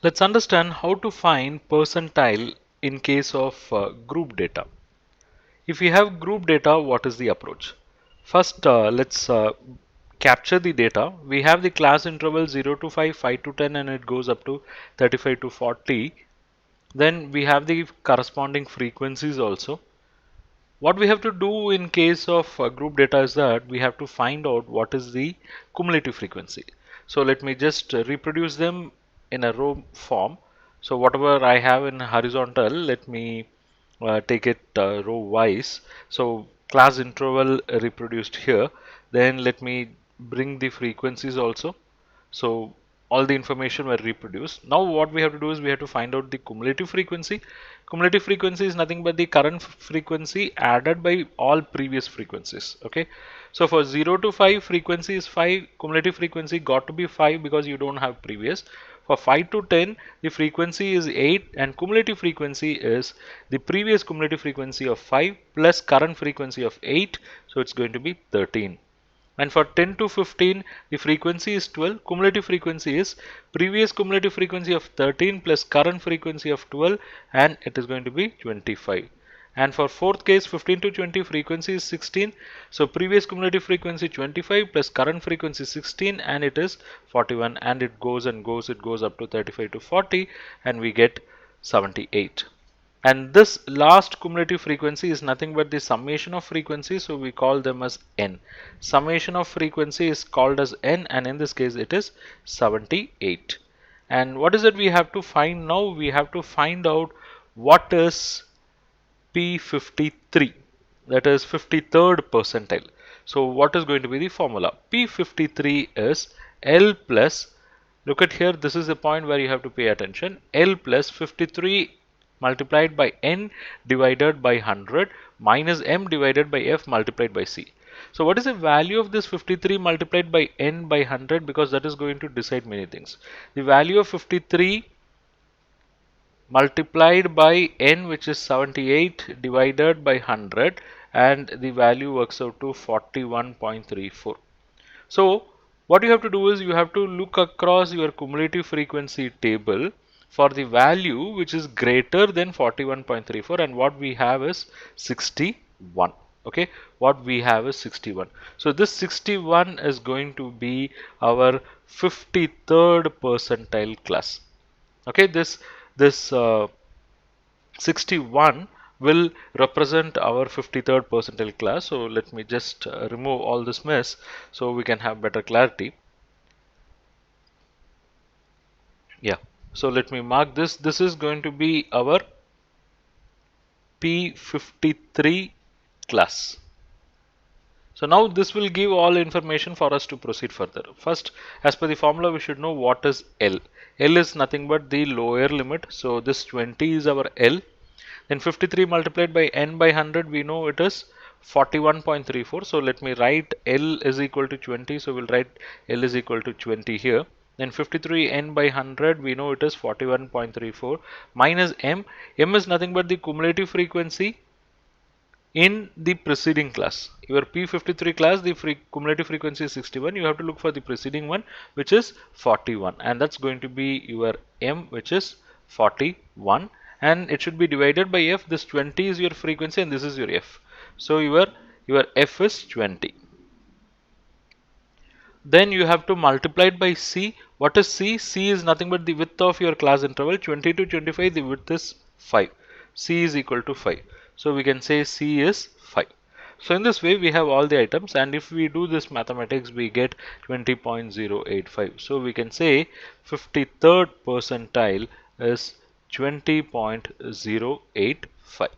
Let's understand how to find percentile in case of group data. If we have group data, what is the approach? First, let's capture the data. We have the class interval 0 to 5, 5 to 10, and it goes up to 35 to 40. Then we have the corresponding frequencies also. What we have to do in case of group data is that we have to find out what is the cumulative frequency. So let me just reproduce them in a row form. So whatever I have in horizontal, let me take it row wise. So class interval reproduced here. Then let me bring the frequencies also. So all the information were reproduced. Now what we have to do is we have to find out the cumulative frequency. Cumulative frequency is nothing but the current frequency added by all previous frequencies. Okay. So for 0 to 5, frequency is 5. Cumulative frequency got to be 5 because you don't have previous. For 5 to 10, the frequency is 8 and cumulative frequency is the previous cumulative frequency of 5 plus current frequency of 8. So it's going to be 13. And for 10 to 15, the frequency is 12. Cumulative frequency is previous cumulative frequency of 13 plus current frequency of 12, and it is going to be 25. And for fourth case, 15 to 20, frequency is 16. So previous cumulative frequency 25 plus current frequency 16, and it is 41. And it goes and goes, it goes up to 35 to 40, and we get 78. And this last cumulative frequency is nothing but the summation of frequency, so we call them as n. Summation of frequency is called as n, and in this case it is 78. And what is it we have to find now? We have to find out what is P53, that is 53rd percentile. So what is going to be the formula? P53 is L plus, look at here, this is the point where you have to pay attention, L plus 53 multiplied by n divided by 100 minus m divided by f multiplied by c. So what is the value of this 53 multiplied by n by 100, because that is going to decide many things. The value of 53 multiplied by n, which is 78, divided by 100, and the value works out to 41.34. So what you have to do is you have to look across your cumulative frequency table for the value which is greater than 41.34, and what we have is 61. Okay, what we have is 61. So this 61 is going to be our 53rd percentile class. Okay, this 61 will represent our 53rd percentile class. So let me just remove all this mess so we can have better clarity. Yeah, so let me mark this. This is going to be our P53 class. So now this will give all information for us to proceed further. First, as per the formula, we should know what is L. L is nothing but the lower limit. So this 20 is our L. Then 53 multiplied by n by 100, we know it is 41.34. So let me write L is equal to 20. So we'll write L is equal to 20 here. Then 53 n by 100, we know it is 41.34 minus m. M is nothing but the cumulative frequency in the preceding class. Your P53 class, the cumulative frequency is 61. You have to look for the preceding one, which is 41, and that's going to be your m, which is 41, and it should be divided by f. This 20 is your frequency and this is your f. So your f is 20. Then you have to multiply it by c. What is c? C is nothing but the width of your class interval. 20 to 25, the width is 5. C is equal to 5. So we can say C is 5. So in this way we have all the items, and if we do this mathematics we get 20.085. So we can say 53rd percentile is 20.085.